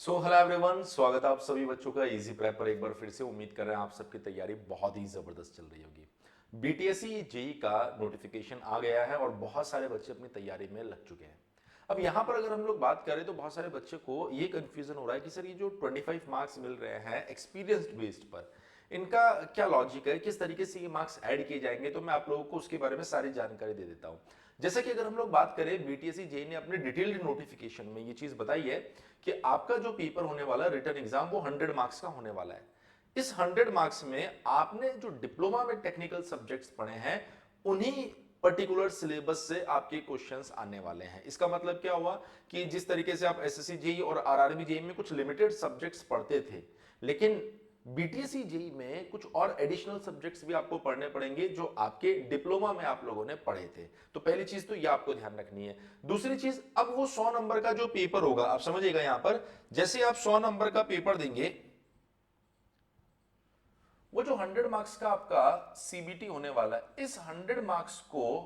Hello everyone, स्वागत है आप सभी बच्चों का इजी प्रेप पर। एक बार फिर से उम्मीद कर रहे हैं आप सबकी तैयारी बहुत ही जबरदस्त चल रही होगी। बीटीएससी जेई का नोटिफिकेशन आ गया है और बहुत सारे बच्चे अपनी तैयारी में लग चुके हैं। अब यहाँ पर अगर हम लोग बात करें तो बहुत सारे बच्चे को ये कंफ्यूजन हो रहा है कि सर ये जो 25 मार्क्स मिल रहे हैं एक्सपीरियंस बेस्ड पर, इनका क्या लॉजिक है, किस तरीके से ये मार्क्स ऐड किए जाएंगे। तो मैं आप लोगों को उसके बारे में सारी जानकारी दे देता हूँ। जैसे कि अगर हम लोग बात करें, बीटीएससी जेई ने अपने डिटेल्ड नोटिफिकेशन में ये चीज बताई है कि आपका जो पेपर होने वाला है रिटन एग्जाम, वो 100 मार्क्स का होने वाला है। इस 100 मार्क्स में आपने जो डिप्लोमा में टेक्निकल सब्जेक्ट्स पढ़े हैं उन्हीं पर्टिकुलर सिलेबस से आपके क्वेश्चंस आने वाले हैं। इसका मतलब क्या हुआ कि जिस तरीके से आप एसएससी जेई और आरआरबी जेई में कुछ लिमिटेड सब्जेक्ट्स पढ़ते थे, लेकिन बीटीएससी जेई में कुछ और एडिशनल सब्जेक्ट्स भी आपको पढ़ने पड़ेंगे जो आपके डिप्लोमा में आप लोगों ने पढ़े थे। तो पहली चीज तो ये आपको ध्यान रखनी है। दूसरी चीज, अब वो 100 नंबर का जो पेपर होगा, आप समझिएगा यहां पर जैसे आप 100 नंबर का पेपर देंगे, वो जो 100 मार्क्स का आपका सीबीटी होने वाला है, इस 100 मार्क्स को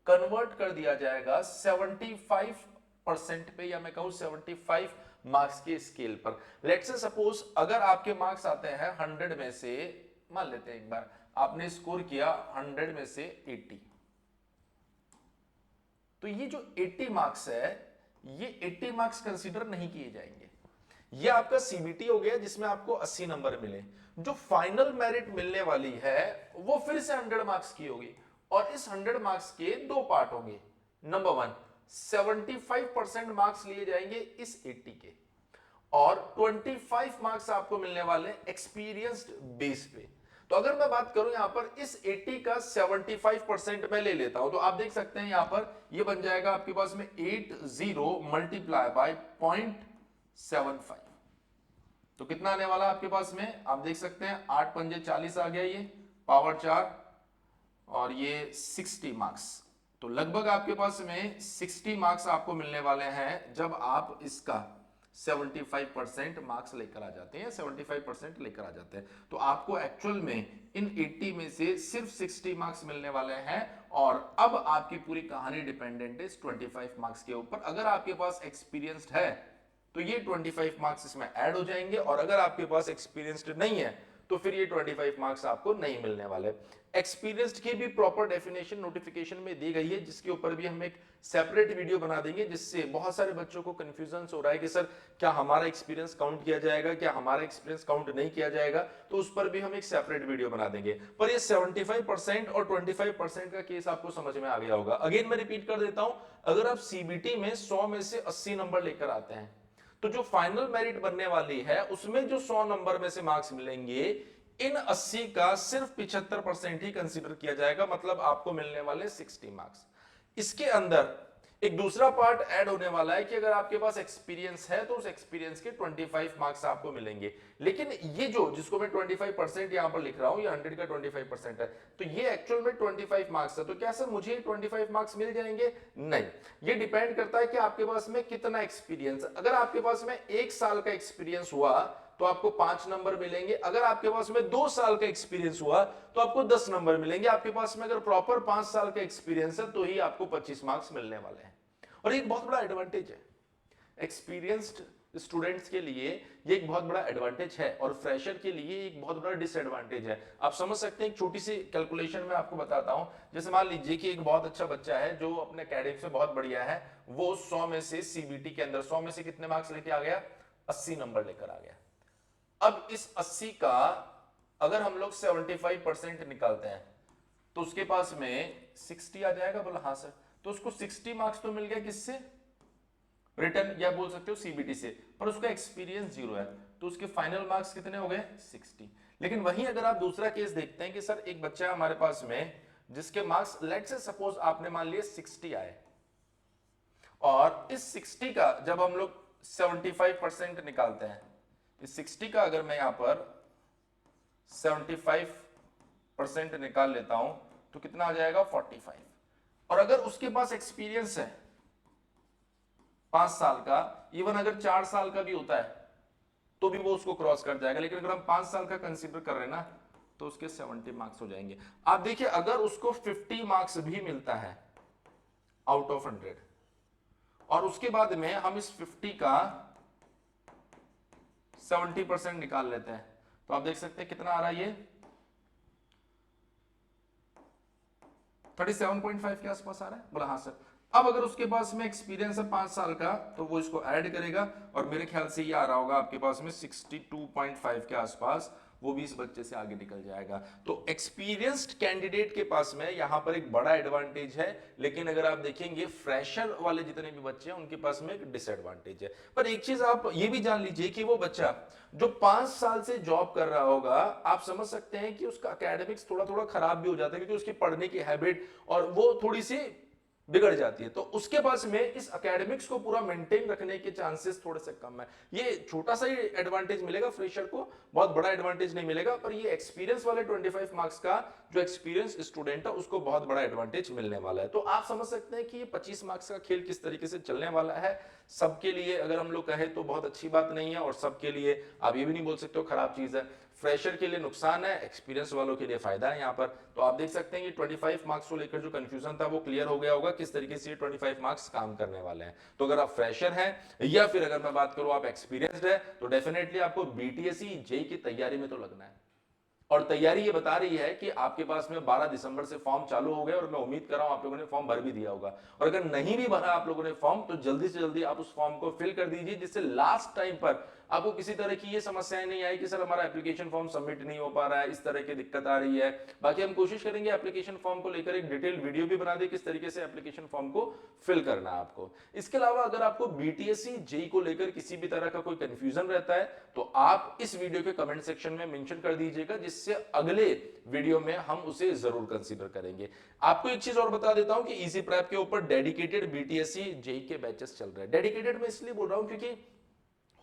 कन्वर्ट कर दिया जाएगा 75% पे, या मैं कहूं 75 मार्क्स के स्केल पर। लेट्स से सपोज अगर आपके मार्क्स आते हैं 100 में से, मान लेते हैं एक बार आपने स्कोर किया 100 में से 80, तो ये जो 80 मार्क्स है, ये 80 मार्क्स कंसीडर नहीं किए जाएंगे। ये आपका सीबीटी हो गया जिसमें आपको 80 नंबर मिले। जो फाइनल मेरिट मिलने वाली है वो फिर से 100 मार्क्स की होगी, और इस 100 मार्क्स के दो पार्ट होंगे। नंबर वन, 75% मार्क्स लिए जाएंगे इस 80 के, और 25 मार्क्स आपको मिलने वाले एक्सपीरियंस्ड बेस पे। तो अगर मैं बात करूं यहां पर इस 80 का 75% मैं ले लेता हूं, तो आप देख सकते हैं यहां पर ये बन जाएगा आपके पास में 80 मल्टीप्लाई बाय 0.75। तो कितना आने वाला आपके पास में, आप देख सकते हैं 8 पंजे 40 आ गया, ये पावर 4, और ये 60 मार्क्स। तो लगभग आपके पास में 60 मार्क्स आपको मिलने वाले हैं जब आप इसका 75% मार्क्स लेकर आ जाते हैं, 75% लेकर आ जाते हैं। तो आपको एक्चुअल में इन 80 में से सिर्फ 60 मार्क्स मिलने वाले हैं, और अब आपकी पूरी कहानी डिपेंडेंट है इस 25 मार्क्स के ऊपर। अगर आपके पास एक्सपीरियंस्ड है तो ये 25 मार्क्स इसमें ऐड हो जाएंगे, और अगर आपके पास एक्सपीरियंस्ड नहीं है तो फिर ये 25 मार्क्स आपको नहीं मिलने वाले। एक्सपीरियंस्ड की भी प्रॉपर डेफिनेशन नोटिफिकेशन में दी गई है, जिसके ऊपर भी हम एक सेपरेट वीडियो बना देंगे, जिससे बहुत सारे बच्चों को कंफ्यूजन हो रहा है कि सर क्या हमारा एक्सपीरियंस काउंट किया जाएगा, क्या हमारा एक्सपीरियंस काउंट नहीं किया जाएगा। तो उस पर भी हम एक सेपरेट वीडियो बना देंगे। पर ये 75% और 25% का केस आपको समझ में आ गया होगा। अगेन मैं रिपीट कर देता हूं, अगर आप सीबीटी में 100 में से 80 नंबर लेकर आते हैं, तो जो फाइनल मेरिट बनने वाली है उसमें जो 100 नंबर में से मार्क्स मिलेंगे, इन 80 का सिर्फ 75% ही कंसीडर किया जाएगा, मतलब आपको मिलने वाले 60 मार्क्स। इसके अंदर एक दूसरा पार्ट ऐड होने वाला है कि अगर आपके पास एक्सपीरियंस है तो उस एक्सपीरियंस के 25 मार्क्स आपको मिलेंगे। लेकिन ये जो जिसको मैं 25% यहां पर लिख रहा हूं, ये 100 का 25% है, तो ये एक्चुअल में 25 मार्क्स है। तो क्या सर मुझे 25 मार्क्स मिल जाएंगे? नहीं, ये डिपेंड करता है कि आपके पास में कितना एक्सपीरियंस। अगर आपके पास में 1 साल का एक्सपीरियंस हुआ तो आपको 5 नंबर मिलेंगे। अगर आपके पास में 2 साल का एक्सपीरियंस हुआ तो आपको 10 नंबर मिलेंगे। आपके पास में अगर प्रॉपर 5 साल का एक्सपीरियंस है तो ही आपको 25 मार्क्स मिलने वाले हैं। और एक बहुत बड़ा एडवांटेज है एक्सपीरियंस्ड स्टूडेंट्स के लिए, ये एक बहुत बड़ा एडवांटेज है, और फ्रेशर के लिए एक बहुत बड़ा डिसएडवांटेज है। आप समझ सकते हैं, एक छोटी सी कैलकुलेशन में आपको बताता हूं। जैसे मान लीजिए कि एक बहुत अच्छा बच्चा है जो अपने एकेडमिक्स में बहुत बढ़िया है, वो 100 में से सीबीटी के अंदर 100 में से कितने मार्क्स लेके आ गया? 80 नंबर लेकर आ गया। अब इस 80 का अगर हम लोग 75% निकालते हैं तो उसके पास में 60 आ जाएगा। बोला हाँ सर। तो उसको 60 मार्क्स तो मिल गया किससे? रिटर्न, या बोल सकते हो सीबीटी से, पर उसका एक्सपीरियंस 0 है, तो उसके फाइनल मार्क्स कितने हो गए? 60। लेकिन वहीं अगर आप दूसरा केस देखते हैं कि सर एक बच्चा है हमारे पास में जिसके मार्क्स लेट से सपोज आपने मान लिए 60 आए, और इस 60 का जब हम लोग 75% निकालते हैं, इस 60 का अगर मैं यहां पर 75% निकाल लेता हूं तो कितना आ जाएगा? 45। और अगर उसके पास एक्सपीरियंस है 5 साल का, इवन अगर 4 साल का भी होता है तो भी वो उसको क्रॉस कर जाएगा। लेकिन अगर हम 5 साल का कंसीडर कर रहे हैं ना, तो उसके 70 मार्क्स हो जाएंगे। आप देखिए, अगर उसको 50 मार्क्स भी मिलता है आउट ऑफ 100, और उसके बाद में हम इस 50 का 70% निकाल लेते हैं तो आप देख सकते हैं कितना आ रहा है ये 37.5 के आसपास आ रहा है। बोला हाँ सर। अब अगर उसके पास में एक्सपीरियंस है 5 साल का तो वो इसको ऐड करेगा और मेरे ख्याल से ये आ रहा होगा आपके पास में 62.5 के आसपास, वो भी इस बच्चे से आगे निकल जाएगा। तो एक्सपीरियंस्ड कैंडिडेट के पास में यहां पर एक बड़ा एडवांटेज है, लेकिन अगर आप देखेंगे फ्रेशर वाले जितने भी बच्चे हैं उनके पास में एक डिसएडवांटेज है। पर एक चीज आप ये भी जान लीजिए कि वो बच्चा जो 5 साल से जॉब कर रहा होगा, आप समझ सकते हैं कि उसका एकेडमिक्स थोड़ा थोड़ा खराब भी हो जाता है क्योंकि उसकी पढ़ने की हैबिट और वो थोड़ी सी बिगड़ जाती है, तो उसके पास में इस एकेडमिक्स को पूरा मेंटेन रखने के चांसेस थोड़े से कम है। ये छोटा सा ही एडवांटेज मिलेगा फ्रेशर को, बहुत बड़ा एडवांटेज नहीं मिलेगा, पर ये एक्सपीरियंस वाले 25 मार्क्स का जो एक्सपीरियंस स्टूडेंट है उसको बहुत बड़ा एडवांटेज मिलने वाला है। तो आप समझ सकते हैं कि ये 25 मार्क्स का खेल किस तरीके से चलने वाला है। सबके लिए अगर हम लोग कहें तो बहुत अच्छी बात नहीं है और सबके लिए आप ये भी नहीं बोल सकते हो खराब चीज है। फ्रेशर के लिए नुकसान है, एक्सपीरियंस वालों के लिए फायदा है यहाँ पर। तो आप देख सकते हैं कि 25 मार्क्स को लेकर जो कंफ्यूजन था वो क्लियर हो गया होगा किस तरीके से ये 25 मार्क्स काम करने वाले हैं। तो अगर आप फ्रेशर हैं या फिर अगर मैं बात करूं आप एक्सपीरियंस्ड है तो डेफिनेटली आपको बीटीएससी जेईई की तैयारी में तो लगना है। और तैयारी ये बता रही है कि आपके पास में 12 दिसंबर से फॉर्म चालू हो गए और मैं उम्मीद कर रहा हूं आप लोगों ने फॉर्म भर भी दिया होगा। और अगर नहीं भी भरा आप लोगों ने फॉर्म तो जल्दी से जल्दी आप उस फॉर्म को फिल कर दीजिए, जिससे लास्ट टाइम पर आपको किसी तरह की ये समस्याएं नहीं आई कि सर हमारा एप्लीकेशन फॉर्म सबमिट नहीं हो पा रहा है, इस तरह की दिक्कत आ रही है। बाकी हम कोशिश करेंगे एप्लीकेशन फॉर्म को लेकर एक डिटेल वीडियो भी बना दे किस तरीके से एप्लीकेशन फॉर्म को फिल करना है आपको। इसके अलावा अगर आपको बीटीएससी जेईई को लेकर किसी भी तरह का कोई कंफ्यूजन रहता है तो आप इस वीडियो के कमेंट सेक्शन में मेंशन कर दीजिएगा, जिससे अगले वीडियो में हम उसे जरूर कंसीडर करेंगे। आपको एक चीज और बता देता हूं कि इजी प्रेप के ऊपर डेडिकेटेड बीटीएससी जेईई के बैचेस चल रहे हैं। डेडिकेटेड मैं इसलिए बोल रहा हूं क्योंकि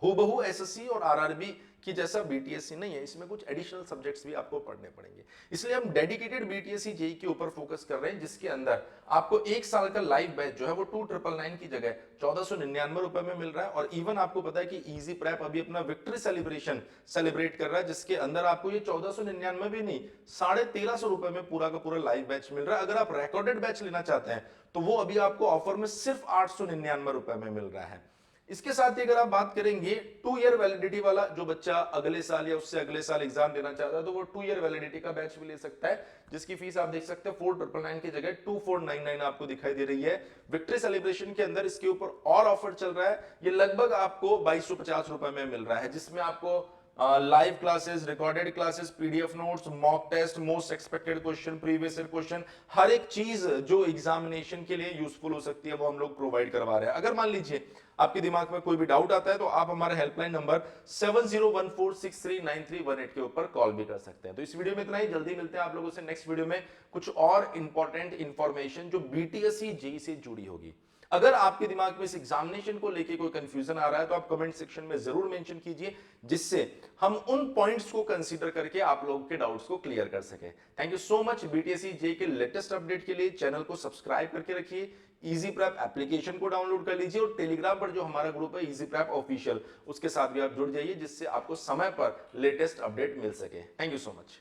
हूबहू एसएससी और आरआरबी की जैसा बीटीएससी नहीं है, इसमें कुछ एडिशनल सब्जेक्ट्स भी आपको पढ़ने पड़ेंगे। इसलिए हम डेडिकेटेड बीटीएससी जेईई के ऊपर फोकस कर रहे हैं, जिसके अंदर आपको 1 साल का लाइव बैच जो है वो 2999 की जगह 1499 रुपए में मिल रहा है। और इवन आपको पता है कि इजी प्रेप अभी अपना विक्ट्री सेलिब्रेशन सेलिब्रेट कर रहा है, जिसके अंदर आपको ये 1499 भी नहीं 1350 रुपए में पूरा का पूरा लाइव बैच मिल रहा है। अगर आप रिकॉर्डेड बैच लेना चाहते हैं तो वो अभी आपको ऑफर में सिर्फ 899 रुपए में मिल रहा है। इसके साथ ही अगर आप बात करेंगे 2 ईयर वैलिडिटी वाला, जो बच्चा अगले साल या उससे अगले साल एग्जाम देना चाहता है तो वो 2 ईयर वैलिडिटी का बैच भी ले सकता है, जिसकी फीस आप देख सकते हैं 4999 की जगह 2499 आपको दिखाई दे रही है। विक्ट्री सेलिब्रेशन के अंदर इसके ऊपर और ऑफर चल रहा है, ये लगभग आपको 2250 रुपए में मिल रहा है, जिसमें आपको live classes, recorded classes, PDF notes, mock test, most expected question, previous year question, हर एक चीज जो एग्जामिनेशन के लिए यूजफुल हो सकती है वो हम लोग प्रोवाइड करवा रहे हैं। अगर मान लीजिए आपके दिमाग में कोई भी डाउट आता है तो आप हमारे हेल्पलाइन नंबर 7014639318 के ऊपर कॉल भी कर सकते हैं। तो इस वीडियो में इतना ही, जल्दी मिलते हैं आप लोगों से नेक्स्ट वीडियो में कुछ और इंपॉर्टेंट इंफॉर्मेशन जो बीटीएससी जेईई से जुड़ी होगी। अगर आपके दिमाग में इस एग्जामिनेशन को लेके कोई कंफ्यूजन आ रहा है तो आप कमेंट सेक्शन में जरूर मेंशन कीजिए, जिससे हम उन पॉइंट्स को कंसीडर करके आप लोगों के डाउट्स को क्लियर कर सके। Thank you so much. BTSC JEE के लेटेस्ट अपडेट के लिए चैनल को सब्सक्राइब करके रखिए, इजी प्रेप एप्लीकेशन को डाउनलोड कर लीजिए और टेलीग्राम पर जो हमारा ग्रुप है इजी प्रेप ऑफिशियल, उसके साथ भी आप जुड़ जाइए, जिससे आपको समय पर लेटेस्ट अपडेट मिल सके। Thank you so much.